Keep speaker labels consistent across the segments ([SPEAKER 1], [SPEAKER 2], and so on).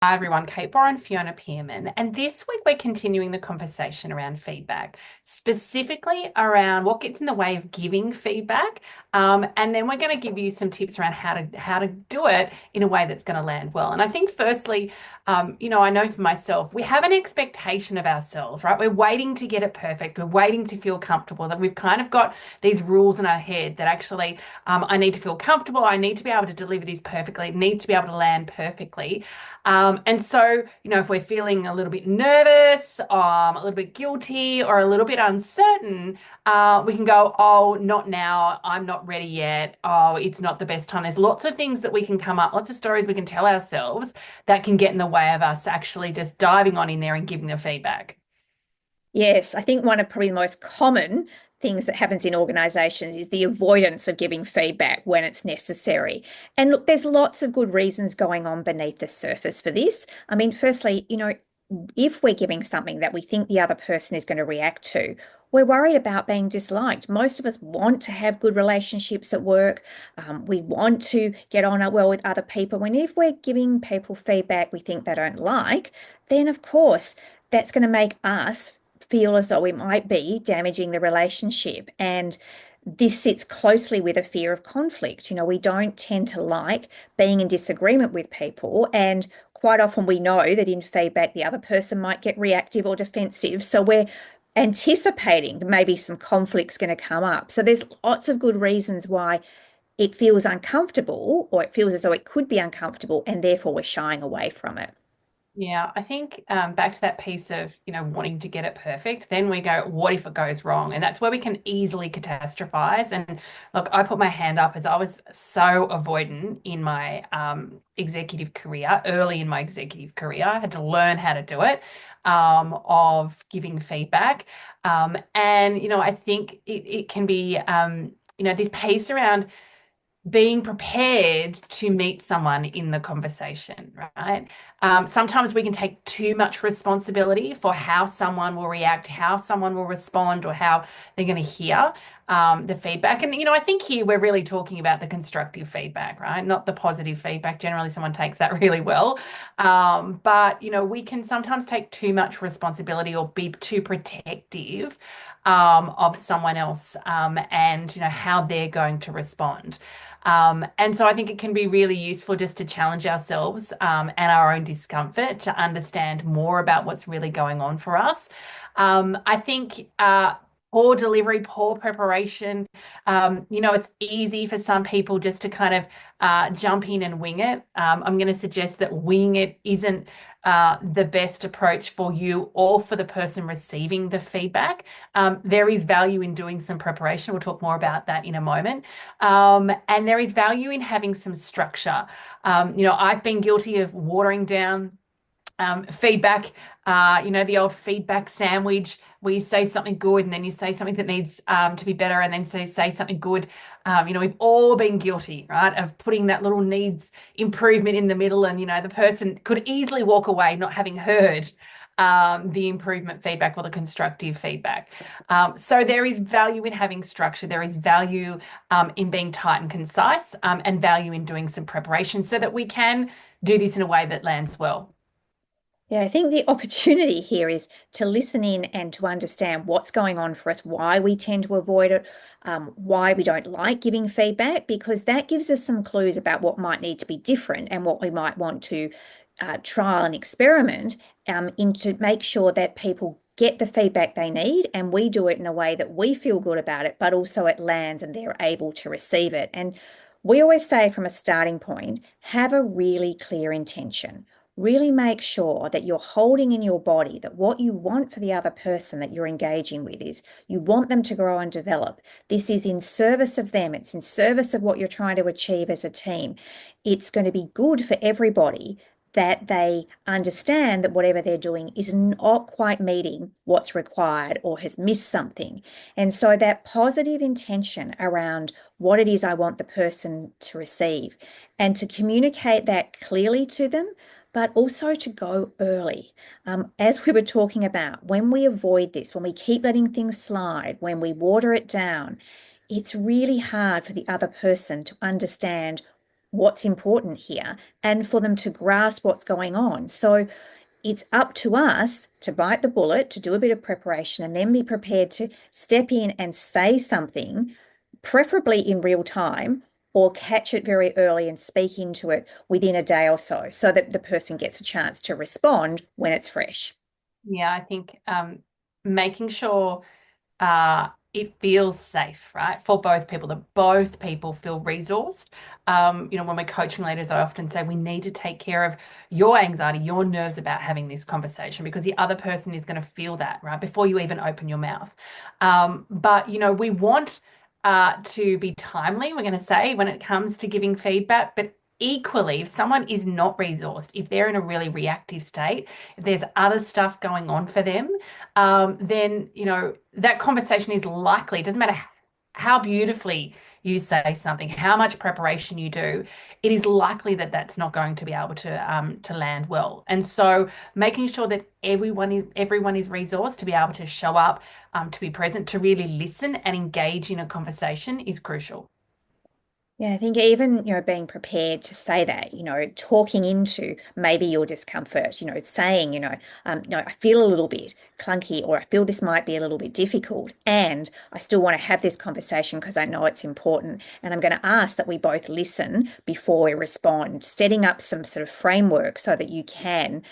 [SPEAKER 1] Hi everyone, Kate and Fiona Pearman, and this week we're continuing the conversation around feedback, specifically around what gets in the way of giving feedback, and then we're going to give you some tips around how to do it in a way that's going to land well. And I think firstly, I know for myself, we have an expectation of ourselves, right? We're waiting to get it perfect. We're waiting to feel comfortable. That we've kind of got these rules in our head that actually, I need to feel comfortable. I need to be able to deliver this perfectly. It needs to be able to land perfectly. And so, if we're feeling a little bit nervous, a little bit guilty, or a little bit uncertain, we can go, oh, not now. I'm not ready yet. Oh, it's not the best time. There's lots of things that we can come up, lots of stories we can tell ourselves that can get in the way of us actually just diving on in there and giving the feedback.
[SPEAKER 2] Yes, I think one of probably the most common things that happens in organizations is the avoidance of giving feedback when it's necessary. And look, there's lots of good reasons going on beneath the surface for this. I mean, firstly, if we're giving something that we think the other person is going to react to, we're worried about being disliked. Most of us want to have good relationships at work. We want to get on well with other people. And if we're giving people feedback we think they don't like, then of course that's going to make us feel as though we might be damaging the relationship. And this sits closely with a fear of conflict. We don't tend to like being in disagreement with people. And quite often we know that in feedback, the other person might get reactive or defensive. So we're anticipating that maybe some conflict's going to come up. So there's lots of good reasons why it feels uncomfortable, or it feels as though it could be uncomfortable, and therefore we're shying away from it.
[SPEAKER 1] Yeah, I think back to that piece of, wanting to get it perfect, then we go, what if it goes wrong? And that's where we can easily catastrophize. And look, I put my hand up as I was so avoidant in my executive career, early in my executive career. I had to learn how to do it, of giving feedback. I think it can be, this piece around being prepared to meet someone in the conversation, right? Sometimes we can take too much responsibility for how someone will react, how someone will respond, or how they're going to hear the feedback. And, I think here we're really talking about the constructive feedback, right? Not the positive feedback. Generally, someone takes that really well. But, we can sometimes take too much responsibility or be too protective of someone else, and, how they're going to respond. And so I think it can be really useful just to challenge ourselves, and our own discomfort to understand more about what's really going on for us. I think poor delivery, poor preparation, it's easy for some people just to kind of jump in and wing it. I'm going to suggest that wing it isn't the best approach for you or for the person receiving the feedback. There is value in doing some preparation. We'll talk more about that in a moment. And there is value in having some structure. I've been guilty of watering down feedback, the old feedback sandwich where you say something good and then you say something that needs to be better and then say something good. We've all been guilty, right, of putting that little needs improvement in the middle, and, the person could easily walk away not having heard the improvement feedback or the constructive feedback. So there is value in having structure. There is value in being tight and concise, and value in doing some preparation so that we can do this in a way that lands well.
[SPEAKER 2] Yeah, I think the opportunity here is to listen in and to understand what's going on for us, why we tend to avoid it, why we don't like giving feedback, because that gives us some clues about what might need to be different and what we might want to trial and experiment in to make sure that people get the feedback they need and we do it in a way that we feel good about it, but also it lands and they're able to receive it. And we always say from a starting point, have a really clear intention. Really make sure that you're holding in your body that what you want for the other person that you're engaging with is you want them to grow and develop. This is in service of them. It's in service of what you're trying to achieve as a team. It's going to be good for everybody that they understand that whatever they're doing is not quite meeting what's required or has missed something. And so that positive intention around what it is I want the person to receive and to communicate that clearly to them, but also to go early. As we were talking about, when we avoid this, when we keep letting things slide, when we water it down, it's really hard for the other person to understand what's important here and for them to grasp what's going on. So it's up to us to bite the bullet, to do a bit of preparation, and then be prepared to step in and say something, preferably in real time, or catch it very early and speak into it within a day or so, so that the person gets a chance to respond when it's fresh.
[SPEAKER 1] Yeah, I think making sure it feels safe, right, for both people, that both people feel resourced. When we're coaching leaders, I often say we need to take care of your anxiety, your nerves about having this conversation, because the other person is going to feel that, right, before you even open your mouth. But, we want to be timely, we're going to say, when it comes to giving feedback, but equally, if someone is not resourced, if they're in a really reactive state, if there's other stuff going on for them, then that conversation is likely, it doesn't matter how beautifully you say something, how much preparation you do, it is likely that that's not going to be able to land well. And so making sure that everyone is resourced to be able to show up, to be present, to really listen and engage in a conversation is crucial.
[SPEAKER 2] Yeah, I think even, being prepared to say that, talking into maybe your discomfort, saying, I feel a little bit clunky, or I feel this might be a little bit difficult, and I still want to have this conversation because I know it's important. And I'm going to ask that we both listen before we respond, setting up some sort of framework so that you can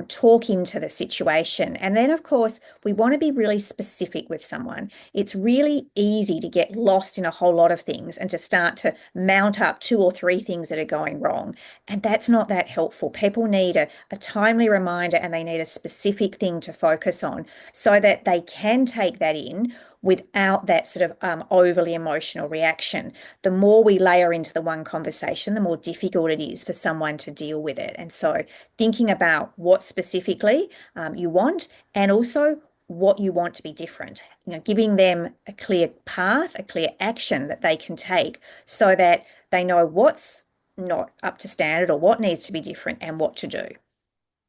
[SPEAKER 2] talk into the situation. And then, of course, we want to be really specific with someone. It's really easy to get lost in a whole lot of things and to start to mount up two or three things that are going wrong. And that's not that helpful. People need a timely reminder, and they need a specific thing to focus on so that they can take that in without that sort of overly emotional reaction. The more we layer into the one conversation, the more difficult it is for someone to deal with it. And so thinking about what specifically you want, and also what you want to be different, giving them a clear path, a clear action that they can take so that they know what's not up to standard or what needs to be different and what to do.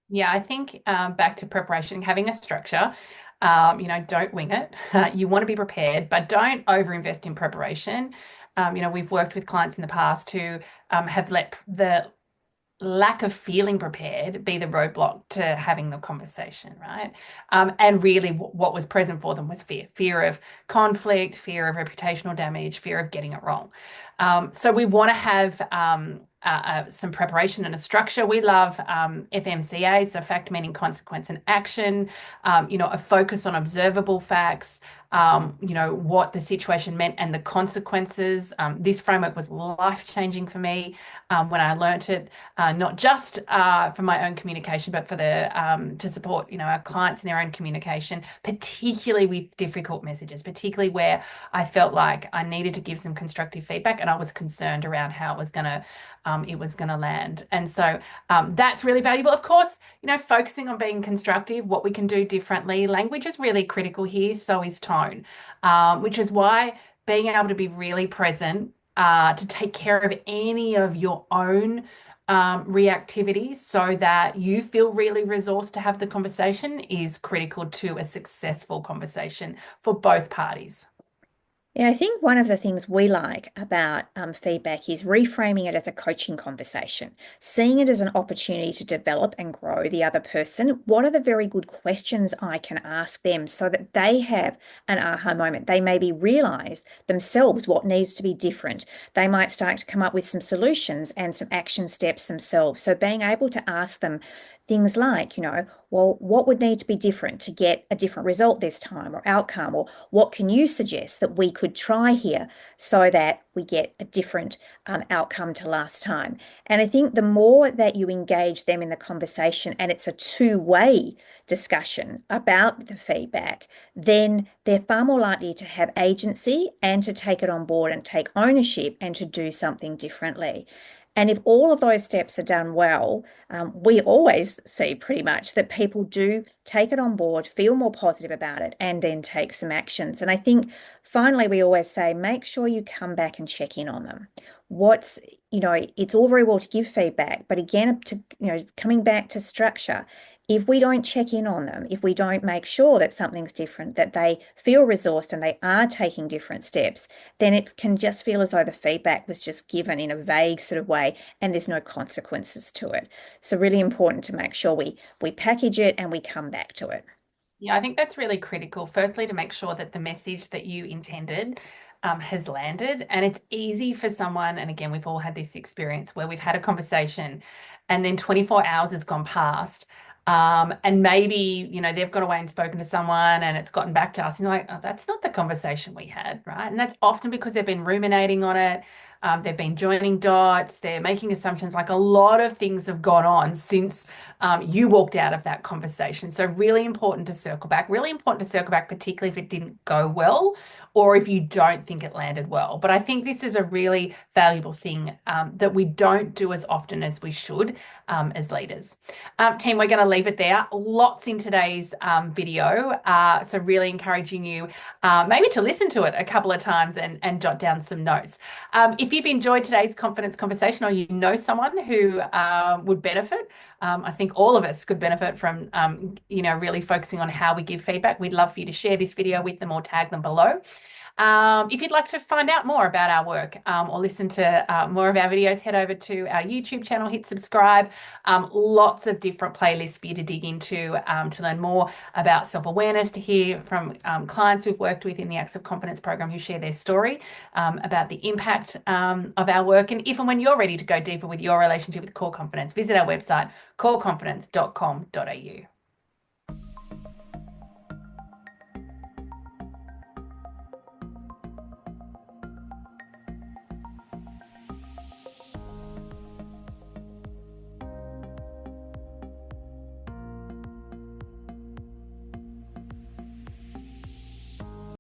[SPEAKER 1] Yeah, I think back to preparation, having a structure, don't wing it. You want to be prepared, but don't overinvest in preparation. We've worked with clients in the past who have let the lack of feeling prepared be the roadblock to having the conversation, right? And really what was present for them was fear of conflict, fear of reputational damage, fear of getting it wrong. So we want to have some preparation and a structure. We love FMCA, so fact, meaning, consequence, and action, a focus on observable facts, what the situation meant and the consequences. This framework was life-changing for me when I learnt it, not just for my own communication, but for to support, our clients in their own communication, particularly with difficult messages, particularly where I felt like I needed to give some constructive feedback and I was concerned around how it was gonna land. And so that's really valuable. Of course, focusing on being constructive, what we can do differently. Language is really critical here, so is tone, which is why being able to be really present, to take care of any of your own reactivity so that you feel really resourced to have the conversation is critical to a successful conversation for both parties.
[SPEAKER 2] Yeah, I think one of the things we like about feedback is reframing it as a coaching conversation, seeing it as an opportunity to develop and grow the other person. What are the very good questions I can ask them so that they have an aha moment? They maybe realize themselves what needs to be different. They might start to come up with some solutions and some action steps themselves. So being able to ask them things like, well, what would need to be different to get a different result this time or outcome? Or what can you suggest that we could try here so that we get a different outcome to last time? And I think the more that you engage them in the conversation and it's a two-way discussion about the feedback, then they're far more likely to have agency and to take it on board and take ownership and to do something differently. And if all of those steps are done well, we always see pretty much that people do take it on board, feel more positive about it, and then take some actions. And I think finally, we always say, make sure you come back and check in on them. It's all very well to give feedback, but again, coming back to structure, If we don't check in on them, if we don't make sure that something's different, that they feel resourced and they are taking different steps, then it can just feel as though the feedback was just given in a vague sort of way and there's no consequences to it. So really important to make sure we package it and we come back to it.
[SPEAKER 1] Yeah, I think that's really critical. Firstly, to make sure that the message that you intended has landed. And it's easy for someone, and again, we've all had this experience where we've had a conversation and then 24 hours has gone past. And maybe, they've gone away and spoken to someone and it's gotten back to us. And you're like, oh, that's not the conversation we had, right? And that's often because they've been ruminating on it. They've been joining dots. They're making assumptions. Like a lot of things have gone on since you walked out of that conversation. So really important to circle back. Really important to circle back, particularly if it didn't go well or if you don't think it landed well. But I think this is a really valuable thing that we don't do as often as we should as leaders. Team, we're going to leave it there. Lots in today's video. So really encouraging you maybe to listen to it a couple of times and jot down some notes. If you've enjoyed today's confidence conversation or you know someone who would benefit, I think all of us could benefit from, really focusing on how we give feedback. We'd love for you to share this video with them or tag them below. If you'd like to find out more about our work or listen to more of our videos, head over to our YouTube channel, hit subscribe. Lots of different playlists for you to dig into to learn more about self-awareness, to hear from clients we've worked with in the Acts of Confidence program who share their story about the impact of our work. And if and when you're ready to go deeper with your relationship with core confidence, visit our website, coreconfidence.com.au.